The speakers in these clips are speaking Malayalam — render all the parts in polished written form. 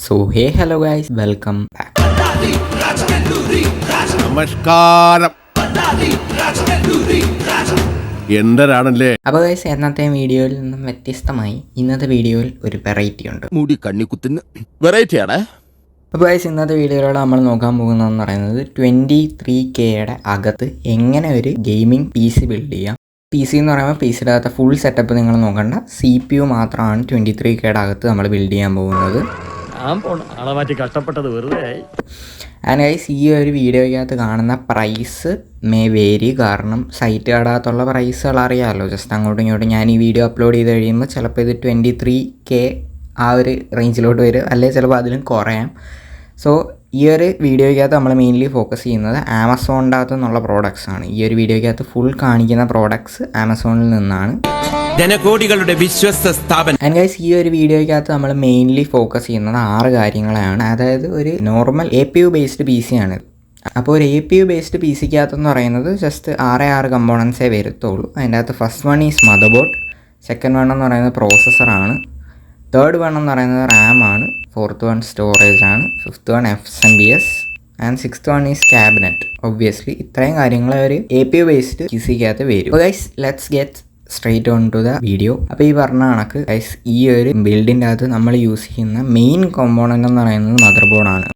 So hey hello guys, welcome back. നമസ്കാരം. എന്തരാണല്ലേ? അപ്പോൾ ഗൈസ്, എന്നത്തെ വീഡിയോയിൽ നിന്നും വ്യത്യസ്തമായി ഇന്നത്തെ വീഡിയോയിൽ ഒരു വെറൈറ്റി ഉണ്ട്. മുടി കണ്ണിക്കുത്തിന് വെറൈറ്റി ആണ്. അപ്പോൾ ഗൈസ്, ഇന്നത്തെ വീഡിയോയിലൂടെ നമ്മൾ നോക്കാൻ പോകുന്നതെന്ന് പറയുന്നത് 23Kയുടെ അകത്ത് എങ്ങനെ ഒരു ഗെയിമിംഗ് PC ബിൽഡ് ചെയ്യാം. PC എന്ന് പറയുമ്പോൾ PCയുടെ അകത്ത് ഫുൾ സെറ്റപ്പ് നിങ്ങൾ നോക്കണ്ട, CPU മാത്രമാണ് 23Kയുടെ അകത്ത് നമ്മൾ ബിൽഡ് ചെയ്യാൻ പോകുന്നത്. കഷ്ടപ്പെട്ടത് വെറുതെ. ആൻഡ് ഗൈസ്, ഈ ഒരു വീഡിയോയ്ക്കകത്ത് കാണുന്ന പ്രൈസ് മേ വേരി, കാരണം സൈറ്റ് കടകത്തുള്ള പ്രൈസുകൾ അറിയാമല്ലോ. ജസ്റ്റ് അങ്ങോട്ടും ഇങ്ങോട്ടും ഞാൻ ഈ വീഡിയോ അപ്ലോഡ് ചെയ്ത് കഴിയുമ്പോൾ ചിലപ്പോൾ ഇത് 23K ആ ഒരു റേഞ്ചിലോട്ട് വരും, അല്ലെങ്കിൽ ചിലപ്പോൾ അതിലും കുറയാം. സോ ഈ ഒരു വീഡിയോയ്ക്കകത്ത് നമ്മൾ മെയിൻലി ഫോക്കസ് ചെയ്യുന്നത് ആമസോണിൻ്റെ അകത്തു നിന്നുള്ള പ്രോഡക്ട്സ് ആണ്. ഈ ഒരു വീഡിയോയ്ക്കകത്ത് ഫുൾ കാണിക്കുന്ന പ്രോഡക്ട്സ് ആമസോണിൽ നിന്നാണ്. ജനകോടികളുടെ വിശ്വസ്ത സ്ഥാപനം. ആൻഡ് ഗൈസ്, ഈ ഒരു വീഡിയോയ്ക്കകത്ത് നമ്മൾ മെയിൻലി ഫോക്കസ് ചെയ്യുന്നത് 6 കാര്യങ്ങളാണ്. അതായത് ഒരു നോർമൽ APU ബേസ്ഡ് PC ആണ്. അപ്പോൾ ഒരു APU ബേസ്ഡ് PCക്കകത്തെന്ന് പറയുന്നത് ജസ്റ്റ് 6 കമ്പോണൻസേ വരത്തുള്ളൂ. അതിൻ്റെ അകത്ത് first one is motherboard, second one എന്ന് പറയുന്നത് പ്രോസസ്സറാണ്, തേർഡ് വൺ എന്ന് പറയുന്നത് RAM ആണ്, ഫോർത്ത് വൺ സ്റ്റോറേജ് ആണ്, fifth one FSMBS and sixth one is cabinet. Obviously ഇത്രയും കാര്യങ്ങൾ ഒരു APU ബേസ്ഡ് PCക്കകത്ത് വരും. അപ്പോൾ guys, let's get straight on to the video. അപ്പോൾ ഈ പറഞ്ഞ കണക്ക് ഗൈസ്, ഈ ഒരു ബിൽഡിൻ്റെ അകത്ത് നമ്മൾ യൂസ് ചെയ്യുന്ന മെയിൻ കോമ്പോണൻ്റ് എന്ന് പറയുന്നത് മദർ ബോർഡാണ്.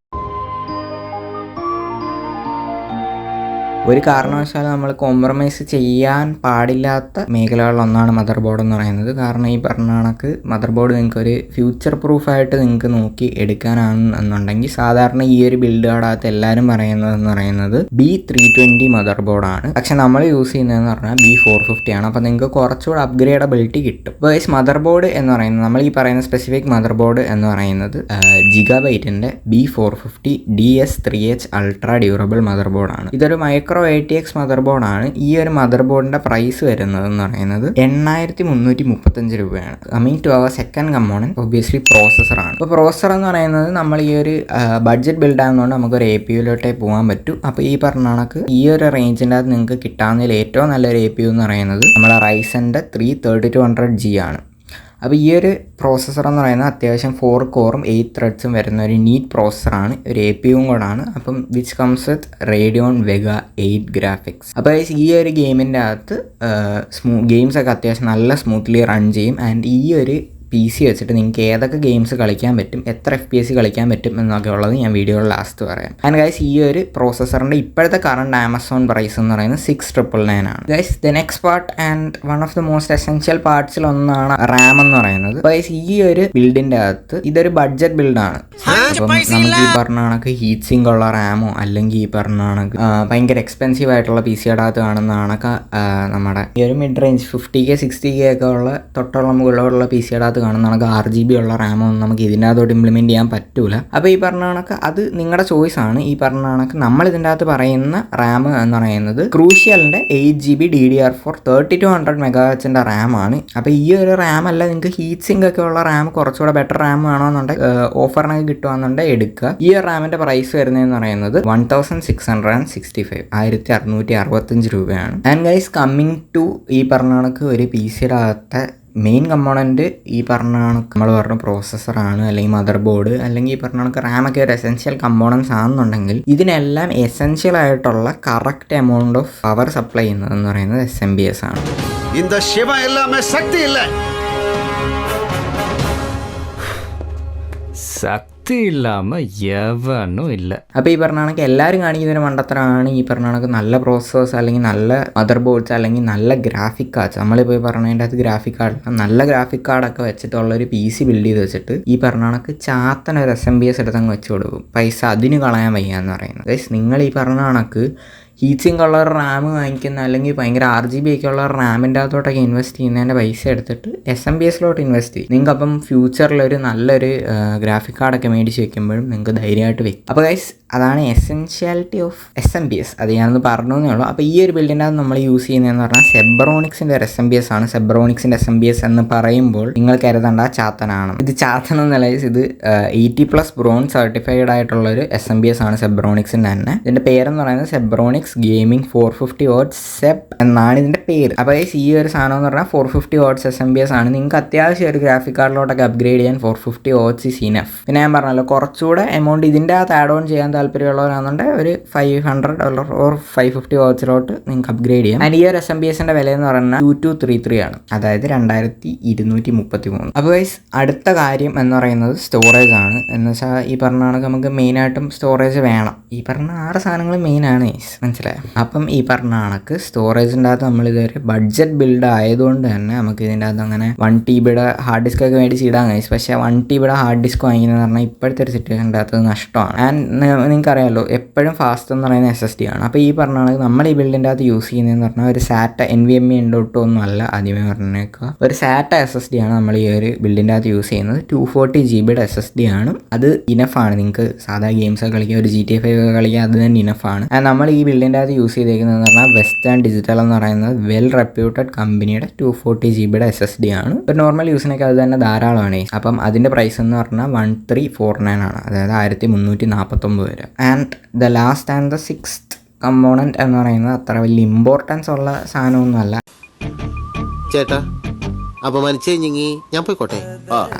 ഒരു കാരണവശാലും നമ്മൾ കോംപ്രമൈസ് ചെയ്യാൻ പാടില്ലാത്ത മേഖലകളിലൊന്നാണ് മദർ ബോർഡ് എന്ന് പറയുന്നത്. കാരണം ഈ പറഞ്ഞ കണക്ക് മദർ ബോർഡ് നിങ്ങൾക്ക് ഒരു ഫ്യൂച്ചർ പ്രൂഫായിട്ട് നിങ്ങൾക്ക് നോക്കി എടുക്കാനാണെന്നുണ്ടെങ്കിൽ സാധാരണ ഈ ഒരു ബിൽഡ് കാർഡകത്ത് എല്ലാവരും പറയുന്നത് B320 മദർ ബോർഡാണ്. പക്ഷെ നമ്മൾ യൂസ് ചെയ്യുന്നതെന്ന് പറഞ്ഞാൽ B450 ആണ്. അപ്പോൾ നിങ്ങൾക്ക് കുറച്ചുകൂടെ അപ്ഗ്രേഡബിലിറ്റി കിട്ടും. വേഴ്സ് മദർ ബോർഡ് എന്ന് പറയുന്നത്, നമ്മൾ ഈ പറയുന്ന സ്പെസിഫിക് മദർ ബോർഡ് എന്ന് പറയുന്നത് ജിഗാബൈറ്റിൻ്റെ B450 DS3H ultra durable mother ബോർഡാണ്. ഇതൊരു മൈക്രോ ATX മദർ ബോർഡാണ്. ഈ ഒരു മദർ ബോർഡിൻ്റെ പ്രൈസ് വരുന്നത് എന്ന് പറയുന്നത് 8335 രൂപയാണ്. Coming to our second component obviously പ്രോസസ്സറാണ്. അപ്പോൾ പ്രോസസ്സർ എന്ന് പറയുന്നത് നമ്മൾ ഈ ഒരു ബഡ്ജറ്റ് ബിൽഡ് ആകുന്നതുകൊണ്ട് നമുക്കൊരു APUലോട്ടേ പോകാൻ പറ്റും. അപ്പോൾ ഈ പറഞ്ഞ കണക്ക് ഈ ഒരു റേഞ്ചിൻ്റെ അകത്ത് നിങ്ങൾക്ക് കിട്ടാവുന്നതിൽ ഏറ്റവും നല്ലൊരു APU എന്ന് പറയുന്നത് നമ്മുടെ റൈസൻ്റെ 3200G ആണ്. അപ്പോൾ ഈ ഒരു പ്രോസസ്സർ എന്ന് പറയുന്നത് അത്യാവശ്യം 4 കോറും 8 ത്രെഡ്സും വരുന്ന ഒരു നീറ്റ് പ്രോസസ്സറാണ്, ഒരു APUവും കൂടാണ്. അപ്പം which comes with Radeon Vega 8 graphics. അപ്പോൾ ഈ ഒരു ഗെയിമിൻ്റെ അകത്ത് ഗെയിംസൊക്കെ അത്യാവശ്യം നല്ല സ്മൂത്ത്ലി റൺ ചെയ്യും. ആൻഡ് ഈ ഒരു PC വെച്ചിട്ട് നിങ്ങൾക്ക് ഏതൊക്കെ ഗെയിംസ് കളിക്കാൻ പറ്റും, എത്ര FPS കളിക്കാൻ പറ്റും എന്നൊക്കെ ഉള്ളത് ഞാൻ വീഡിയോയുടെ ലാസ്റ്റ് പറയാം. ആൻഡ് ഗൈസ്, ഈ ഒരു പ്രോസസ്സറിൻ്റെ ഇപ്പോഴത്തെ കറണ്ട് ആമസോൺ പ്രൈസ് എന്ന് പറയുന്നത് 6999 ആണ്. Guys, the next part and one of the most essential പാർട്സിലൊന്നാണ് RAM എന്ന് പറയുന്നത്. ഗൈസ്, ഈ ഒരു ബിൽഡിൻ്റെ അകത്ത് ഇതൊരു ബഡ്ജറ്റ് ബിൽഡാണ്. അപ്പം നമുക്ക് ഈ പറഞ്ഞ കണക്ക് ഹീറ്റ് സിങ്ക് ഉള്ള റാമോ അല്ലെങ്കിൽ ഈ പറഞ്ഞ കണക്ക് ഭയങ്കര എക്സ്പെൻസീവ് ആയിട്ടുള്ള PCയുടെ അകത്ത് കാണുന്ന കണക്ക് നമ്മുടെ ഈ ഒരു മിഡ് റേഞ്ച് 50K 60K ഒക്കെ ഉള്ള തൊട്ടുള്ള മുകളിലുള്ള PCയുടെ അകത്ത് കാണുന്ന കണക്ക് RGB ഉള്ള റാമൊന്നും നമുക്ക് ഇതിൻ്റെ അകത്തോട്ട് ഇംപ്ലിമെൻറ്റ് ചെയ്യാൻ പറ്റൂല. അപ്പോൾ ഈ പറഞ്ഞ കണക്ക് അത് നിങ്ങളുടെ ചോയ്സാണ്. ഈ പറഞ്ഞ കണക്ക് നമ്മൾ ഇതിൻ്റെ അകത്ത് പറയുന്ന റാം എന്ന് പറയുന്നത് ക്രൂഷ്യലിൻ്റെ 8GB DDR4 3200 MHz റാം ആണ്. അപ്പോൾ ഈ ഒരു റാം അല്ല, നിങ്ങൾക്ക് ഹീറ്റ് സിങ്ക് ഒക്കെ ഉള്ള റാം കുറച്ചുകൂടെ ബെറ്റർ റാം വേണമെന്നുണ്ടെങ്കിൽ ഓഫറിനൊക്കെ കിട്ടുകയെന്നുണ്ടെങ്കിൽ എടുക്കുക. ഈ ഒരു റാമിൻ്റെ പ്രൈസ് വരുന്നതെന്ന് പറയുന്നത് 1665 1665 രൂപയാണ്. ആൻഡ് ഗൈസ്, കമ്മിങ് ടു ഈ പറഞ്ഞ കണക്ക് ഒരു PCയുടെ അകത്തെ മെയിൻ കമ്പോണൻറ്റ് ഈ പറഞ്ഞ കണക്ക് നമ്മൾ പറഞ്ഞ പ്രോസസ്സറാണ്, അല്ലെങ്കിൽ മദർ ബോർഡ്, അല്ലെങ്കിൽ ഈ പറഞ്ഞ കണക്ക് റാമൊക്കെ ഒരു എസെൻഷ്യൽ കമ്പോണൻസ് ആണെന്നുണ്ടെങ്കിൽ ഇതിനെല്ലാം എസെൻഷ്യൽ ആയിട്ടുള്ള correct amount of power supply ചെയ്യുന്നതെന്ന് പറയുന്നത് SMBS ആണ്. இந்த சிவ எல்லாமே சக்தி இல்ல. ശക്തി ഇല്ലാമ എവനും ഇല്ല. അപ്പോൾ ഈ പറഞ്ഞ കണക്ക് എല്ലാവരും കാണിക്കുന്ന ഒരു മണ്ടത്തരമാണ് ഈ പറഞ്ഞ കണക്ക് നല്ല പ്രോസസ്സേഴ്സ് അല്ലെങ്കിൽ നല്ല മദർ ബോർഡ്സ് അല്ലെങ്കിൽ നല്ല ഗ്രാഫിക് കാർഡ്സ്. നമ്മളിപ്പോൾ ഈ പറഞ്ഞതിൻ്റെ അകത്ത് ഗ്രാഫിക് കാർഡ് നല്ല ഗ്രാഫിക് കാർഡൊക്കെ വെച്ചിട്ടുള്ള ഒരു PC ബിൽഡ് ചെയ്ത് വെച്ചിട്ട് ഈ പറഞ്ഞ കണക്ക് ചാത്തനൊരു SMBS എടുത്തങ്ങ് വെച്ച് കൊടുക്കും. പൈസ അതിന് കളയാൻ വയ്യ എന്ന് പറയുന്നത്. ഗൈസ്, നിങ്ങൾ ഈ പറഞ്ഞ കണക്ക് ഹീറ്റ് സിങ്ക് ഉള്ള റാം വാങ്ങിക്കുന്ന അല്ലെങ്കിൽ ഭയങ്കര RGB ഒക്കെ ഉള്ള റാമിൻ്റെ അകത്തോട്ടൊക്കെ ഇൻവെസ്റ്റ് ചെയ്യുന്നതിൻ്റെ പൈസ എടുത്തിട്ട് SMBSലോട്ട് ഇൻവെസ്റ്റ് ചെയ്യും. നിങ്ങൾക്ക് അപ്പം ഫ്യൂച്ചറിലൊരു നല്ലൊരു ഗ്രാഫിക് കാർഡൊക്കെ മേടിച്ച് വെക്കുമ്പോഴും നിങ്ങൾക്ക് ധൈര്യമായിട്ട് വെക്കും. അപ്പോൾ ഗൈസ്, അതാണ് എസെൻഷ്യാലിറ്റി ഓഫ് SMBS. അത് ഞാനൊന്ന് പറഞ്ഞേ ഉള്ളൂ. അപ്പോൾ ഈ ഒരു ബിൽഡിൻ്റെ അകത്ത് നമ്മൾ യൂസ് ചെയ്യുന്നതെന്ന് പറഞ്ഞാൽ സെബ്രോണിക്സിൻ്റെ ഒരു SMBS ആണ്. സെബ്രോണിക്സിൻ്റെ SMBS എന്ന് പറയുമ്പോൾ നിങ്ങൾ കരുതേണ്ട ചാത്തനാണ്. ഇത് ചാത്തനെന്നല്ല, ഇത് 80+ ബ്രോൺ സർട്ടിഫൈഡ് ആയിട്ടുള്ളൊരു SMBS ആണ് സെബ്രോണിക്സിൻ്റെ തന്നെ. ഇതിൻ്റെ പേരെന്ന് പറയുന്നത് സെബ്രോണിക്സ് GTX ഗെയിമിംഗ് 450 വാട്ട്സ് സെപ്പ് എന്നാണ് ഇതിൻ്റെ പേര്. അപ്പോൾ ഈ ഒരു സാധനം എന്ന് പറഞ്ഞാൽ 450 വാട്ട്സ് SMBS ആണ്. നിങ്ങൾക്ക് അത്യാവശ്യം ഒരു ഗ്രാഫിക് കാർഡിലോട്ടൊക്കെ അപ്ഗ്രേഡ് ചെയ്യാൻ 450 വാട്ട്സ് ഈസ് ഇനഫ്. പിന്നെ ഞാൻ പറഞ്ഞല്ലോ കുറച്ചുകൂടെ എമൗണ്ട് ഇതിൻ്റെ അകത്ത് ആഡ് ഓൺ ചെയ്യാൻ താല്പര്യമുള്ളവരാണെന്നുണ്ടെങ്കിൽ ഒരു $500 ഓർ 550 വാട്ട്സിലോട്ട് നിങ്ങൾക്ക് അപ്ഗ്രേഡ് ചെയ്യാം. ആൻഡ് ഈ ഒരു SMBSൻ്റെ വില എന്ന് പറഞ്ഞാൽ 2233 ആണ്, അതായത് 2233. അപ്പോൾ ഗൈസ് അടുത്ത കാര്യം എന്ന് പറയുന്നത് സ്റ്റോറേജ് ആണ്. എന്ന് വെച്ചാൽ ഈ പറഞ്ഞ കണക്ക് നമുക്ക് മെയിനായിട്ടും സ്റ്റോറേജ് വേണം. ഈ പറഞ്ഞ 6 സാധനങ്ങൾ മെയിനാണ് ഗൈസ്, മനസ്സിലായോ? അപ്പം ഈ പറഞ്ഞ കണക്ക് സ്റ്റോറേജിൻ്റെ അകത്ത് നമ്മളിതൊരു ബഡ്ജറ്റ് ബിൽഡ് ആയതുകൊണ്ട് തന്നെ നമുക്ക് ഇതിൻ്റെ അകത്ത് അങ്ങനെ 1 TB ഹാർഡ് ഡിസ്ക് ഒക്കെ മേടിച്ച് ഇടാൻ ഗൈസ്. പക്ഷേ 1 TB ഹാർഡ് ഡിസ്ക് വാങ്ങിക്കുന്നത് പറഞ്ഞാൽ ഇപ്പോഴത്തെ ഒരു സിറ്റുവേഷൻ്റെ അകത്ത് നഷ്ടമാണ്. ആൻഡ് നിങ്ങൾക്കറിയാമല്ലോ എപ്പോഴും ഫാസ്റ്റ് എന്ന് പറയുന്നത് SSD ആണ്. അപ്പോൾ ഈ പറഞ്ഞ കണക്ക് നമ്മൾ ഈ ബിൽഡിൻ്റെ അകത്ത് യൂസ് ചെയ്യുന്നതെന്ന് പറഞ്ഞാൽ ഒരു SATA NVMe ഉണ്ടോട്ടൊന്നും അല്ല, ആദ്യമേ പറഞ്ഞേക്കുക. ഒരു SATA SSD ആണ് നമ്മൾ ഈ ഒരു ബിൽഡിൻ്റെ അകത്ത് യൂസ് ചെയ്യുന്നത്. 240 GB SSD ആണ്. അത് ഇനഫാണ് നിങ്ങൾക്ക് സാധാ ഗെയിംസ് ഒക്കെ കളിക്കുക, ഒരു GTA5 ഒക്കെ കളിക്കുക, അത് തന്നെ ഇനഫാണ്. ആൻഡ് നമ്മൾ ഈ ബിൽഡിൻ്റെ അകത്ത് യൂസ് ചെയ്തേക്കുന്നതെന്ന് പറഞ്ഞാൽ വെസ്റ്റേൺ ഡിജിറ്റൽ എന്ന് പറയുന്നത് വെൽ റെപ്യൂട്ടഡ് കമ്പനിയുടെ 240 GB SSD ആണ്. ഒരു നോർമൽ യൂസിനൊക്കെ അത് തന്നെ ധാരാളമാണ്. അപ്പം അതിൻ്റെ പ്രൈസ് എന്ന് പറഞ്ഞാൽ 1349 ആണ്, അതായത് 1349 വരെ. And the last and the 6th component എന്ന് പറയുന്നത് അത്ര വലിയ ഇമ്പോർട്ടൻസ് ഉള്ള സാധനമൊന്നുമല്ല. ചേട്ടാ അപമാനിച്ചേ ഞാൻ പോയിക്കോട്ടെ.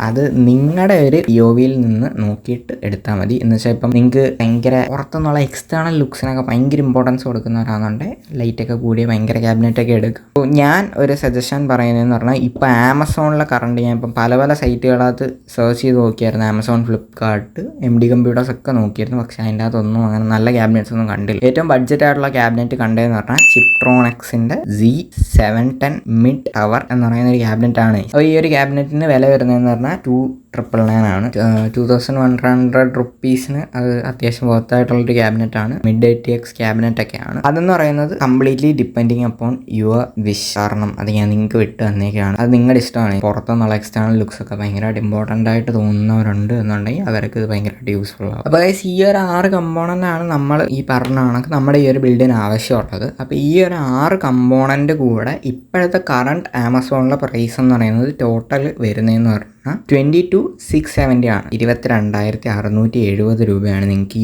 അത് നിങ്ങളുടെ ഒരു POVയിൽ നിന്ന് നോക്കിയിട്ട് എടുത്താൽ മതി. എന്ന് വെച്ചാൽ ഇപ്പം നിങ്ങൾക്ക് ഭയങ്കര പുറത്തുനിന്നുള്ള എക്സ്റ്റേണൽ ലുക്സിനൊക്കെ ഭയങ്കര ഇമ്പോർട്ടൻസ് കൊടുക്കുന്നവരാണെന്നുണ്ടെങ്കിൽ ലൈറ്റൊക്കെ കൂടിയ ഭയങ്കര ക്യാബിനറ്റൊക്കെ എടുക്കുക. അപ്പോൾ ഞാൻ ഒരു സജഷൻ പറയുന്നതെന്ന് പറഞ്ഞാൽ ഇപ്പോൾ ആമസോണിലെ കറണ്ട് ഞാൻ ഇപ്പം പല പല സൈറ്റുകളകത്ത് സെർച്ച് ചെയ്ത് നോക്കിയായിരുന്നു. ആമസോൺ, ഫ്ലിപ്കാർട്ട്, MD കമ്പ്യൂട്ടേഴ്സ് ഒക്കെ നോക്കിയിരുന്നു. പക്ഷേ അതിൻ്റെ അകത്തൊന്നും അങ്ങനെ നല്ല ക്യാബിനറ്റ്സ് ഒന്നും കണ്ടില്ല. ഏറ്റവും ബഡ്ജറ്റ് ആയിട്ടുള്ള ക്യാബിനറ്റ് കണ്ടതെന്ന് പറഞ്ഞാൽ ചിപ്ട്രോണിക്സിൻ്റെ Z710 മിഡ് ടവർ എന്ന് പറയുന്ന ഒരു ക്യാബിനറ്റ് ആണ്. അപ്പോൾ ഈ ഒരു ക്യാബിനറ്റിന് വില വരുന്നതെന്ന് പറഞ്ഞാൽ 2,999 ആണ്. 2100 റുപ്പീസിന് അത് അത്യാവശ്യം വർത്തായിട്ടുള്ളൊരു ക്യാബിനറ്റാണ്. Mid ATX ക്യാബിനറ്റൊക്കെയാണ്. അതെന്ന് പറയുന്നത് completely depending upon your wish. കാരണം അത് ഞാൻ നിങ്ങൾക്ക് വിട്ട് തന്നേക്കാണ്. അത് നിങ്ങളുടെ ഇഷ്ടമാണ്. പുറത്തുനിന്നുള്ള എക്സ്റ്റേണൽ ലുക്സ് ഒക്കെ ഭയങ്കരമായിട്ട് ഇമ്പോർട്ടൻ്റ് ആയിട്ട് തോന്നുന്നവരുണ്ട് എന്നുണ്ടെങ്കിൽ അവർക്ക് ഇത് ഭയങ്കരമായിട്ട് യൂസ്ഫുൾ ആവും. അപ്പോൾ ഈ ഒരു 6 കമ്പോണൻ്റ് ആണ് നമ്മൾ ഈ പറഞ്ഞ കണക്ക് നമ്മുടെ ഈ ഒരു ബിൽഡിന് ആവശ്യമുള്ളത്. അപ്പോൾ ഈ ഒരു 6 കമ്പോണൻ്റ് കൂടെ ഇപ്പോഴത്തെ കറണ്ട് ആമസോണിലെ പ്രൈസ് എന്ന് പറയുന്നത് ടോട്ടൽ വരുന്നതെന്ന് പറഞ്ഞാൽ 22,670 ആണ്. 22,670 രൂപയാണ് നിങ്ങൾക്ക്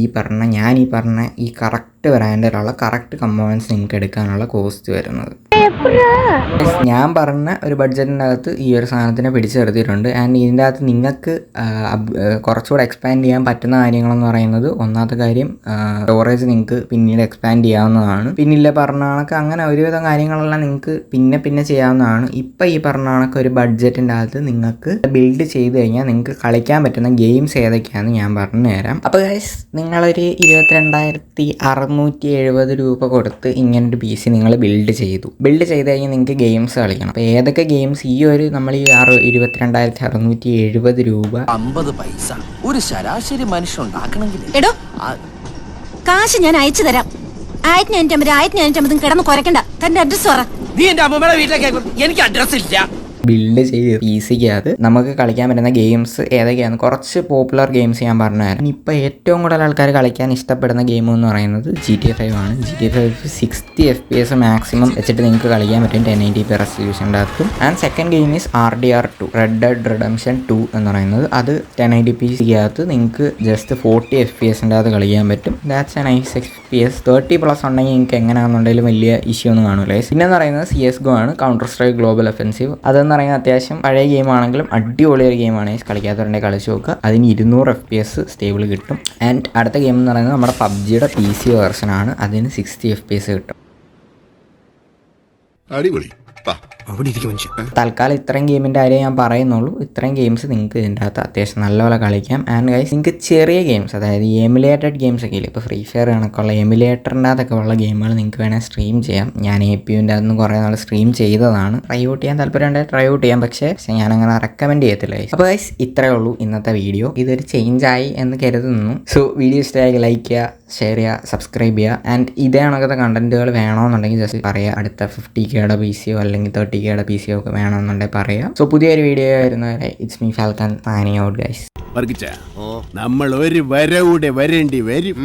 ഞാൻ ഈ പറഞ്ഞ ഈ കറക്റ്റ് ബ്രാൻഡിലുള്ള കറക്റ്റ് കമ്പോണൻസ് നിങ്ങൾക്ക് എടുക്കാനുള്ള കോസ്റ്റ് വരുന്നത്. ഞാൻ പറഞ്ഞ ഒരു ബഡ്ജറ്റിൻ്റെ അകത്ത് ഈ ഒരു സാധനത്തിനെ പിടിച്ചു നിർത്തിയിട്ടുണ്ട്. ആൻഡ് ഇതിൻ്റെ അകത്ത് നിങ്ങൾക്ക് കുറച്ചുകൂടെ എക്സ്പാൻഡ് ചെയ്യാൻ പറ്റുന്ന കാര്യങ്ങളെന്ന് പറയുന്നത് ഒന്നാമത്തെ കാര്യം സ്റ്റോറേജ് നിങ്ങൾക്ക് പിന്നീട് എക്സ്പാൻഡ് ചെയ്യാവുന്നതാണ്. പിന്നില്ല പറഞ്ഞ കണക്ക് അങ്ങനെ ഒരുവിധം കാര്യങ്ങളെല്ലാം നിങ്ങൾക്ക് പിന്നെ ചെയ്യാവുന്നതാണ്. ഇപ്പം ഈ പറഞ്ഞ കണക്ക് ഒരു ബഡ്ജറ്റിൻ്റെ അകത്ത് നിങ്ങൾക്ക് ബിൽഡ് ചെയ്ത് കഴിഞ്ഞാൽ നിങ്ങൾക്ക് കളിക്കാൻ പറ്റുന്ന ഗെയിംസ് ഏതൊക്കെയാണെന്ന് ഞാൻ പറഞ്ഞു തരാം. അപ്പോൾ ഗൈസ് നിങ്ങളൊരു 22,670 രൂപ കൊടുത്ത് ഇങ്ങനൊരു PC നിങ്ങൾ ബിൽഡ് ചെയ്ത് കഴിഞ്ഞാൽ നിങ്ങൾക്ക് ഗെയിംസ് കളിക്കണം. അപ്പോൾ ഏതൊക്കെ ഗെയിംസ് ഈ ഒരു നമ്മൾ ഈ 22,670 രൂപ 50 പൈസ ഒരു ശരാശരി മനുഷ്യൻ ഉണ്ടാക്കണമെങ്കിൽ എടോ കാശ് ഞാൻ അയച്ചു തരാം. 1550 കിടന്ന് കുറയ്ക്കണ്ട. തന്റെ അഡ്രസ് പറ. നീ എന്റെ അമ്മയുടെ വീട്ടിലേക്ക് എനിക്ക് അഡ്രസ് ഇല്ല. ബിൽഡ് ചെയ്ത് PCക്കകത്ത് നമുക്ക് കളിക്കാൻ പറ്റുന്ന ഗെയിംസ് ഏതൊക്കെയാണ് കുറച്ച് പോപ്പുലർ ഗെയിംസ് ഞാൻ പറഞ്ഞുതരാം. ഇപ്പോൾ ഏറ്റവും കൂടുതൽ ആൾക്കാർ കളിക്കാൻ ഇഷ്ടപ്പെടുന്ന ഗെയിം എന്ന് പറയുന്നത് GTA5 ആണ്. GTA5 60 FPS മാക്സിമം വെച്ചിട്ട് നിങ്ങൾക്ക് കളിക്കാൻ പറ്റും 1080p റെസല്യൂഷൻ്റെ അകത്തും. And second game is RDR2 Red Dead Redemption 2 എന്ന് പറയുന്നത്. അത് 1080pക്കകത്ത് നിങ്ങൾക്ക് ജസ്റ്റ് 40 FPSൻ്റെ അകത്ത് കളിക്കാൻ പറ്റും. That's A nice FPS. 30+ ഉണ്ടെങ്കിൽ നിങ്ങൾക്ക് എങ്ങനെയാണെന്നുണ്ടെങ്കിലും വലിയ ഇഷ്യൂ ഒന്നും കാണില്ല. പിന്നെന്ന് പറയുന്നത് CSGO ആണ്, കൗണ്ടർ സ്ട്രൈക്ക് ഗ്ലോബൽ ഒഫൻസീവ്. അതെന്ന് പറയുന്നത് അത്യാവശ്യം പഴയ ഗെയിമാണെങ്കിലും അടിപൊളിയൊരു ഗെയിമാണ്. കളിക്കാത്തവരുണ്ടെങ്കിൽ കളിച്ച് നോക്കുക. അതിന് 200 FPS സ്റ്റേബിൾ കിട്ടും. ആൻഡ് അടുത്ത ഗെയിം എന്ന് പറയുന്നത് നമ്മുടെ PUBGയുടെ PC വേർഷനാണ്. അതിന് 60 FPS കിട്ടും. അടിപൊളി. തൽക്കാലം ഇത്രയും ഗെയിമിൻ്റെ കാര്യം ഞാൻ പറയുന്നുള്ളൂ. ഇത്രയും ഗെയിംസ് നിങ്ങൾക്ക് ഇതിൻ്റെ അകത്ത് അത്യാവശ്യം നല്ലപോലെ കളിക്കാം. ആൻഡ് ഗൈസ് നിങ്ങൾക്ക് ചെറിയ ഗെയിംസ്, അതായത് എമുലേറ്റഡ് ഗെയിംസ് ഒക്കെ ഇല്ല, ഇപ്പോൾ ഫ്രീ ഫയർ കണക്കുള്ള എമുലേറ്ററിൻ്റെ അകത്തൊക്കെ ഉള്ള ഗെയിമുകൾ നിങ്ങൾക്ക് വേണേൽ സ്ട്രീം ചെയ്യാം. ഞാൻ APUവിൻ്റെ അകത്ത് നിന്ന് കുറേ നാൾ സ്ട്രീം ചെയ്തതാണ്. ട്രൈ ഔട്ട് ചെയ്യാൻ താല്പര്യമുണ്ടെങ്കിൽ ട്രൈ ഔട്ട് ചെയ്യാം. പക്ഷേ ഞാനങ്ങനെ റെക്കമെൻഡ് ചെയ്യത്തില്ല ഗൈസ്. അപ്പോൾ ഗൈസ് ഇത്രയേ ഉള്ളൂ ഇന്നത്തെ വീഡിയോ. ഇതൊരു ചേഞ്ചായി എന്ന് കരുതുന്നു. സോ വീഡിയോ ഇഷ്ടമായി ലൈക്ക് ചെയ്യുക, ഷെയർ ചെയ്യുക, സബ്സ്ക്രൈബ് ചെയ്യുക. ആൻഡ് ഇതേ കണക്കത്തെ കണ്ടന്റുകൾ വേണമെന്നുണ്ടെങ്കിൽ ജസ്റ്റ് പറയുക. അടുത്ത 50Kയുടെ PCയോ അല്ലെങ്കിൽ 30Kയുടെ PCയോ ഒക്കെ വേണമെന്നുണ്ടെങ്കിൽ പറയാം. സോ പുതിയൊരു വീഡിയോ വരുന്നവരെ it's me Falcon signing out guys. നമ്മൾ ഒരു വരവിടെ വരേണ്ടി വരും.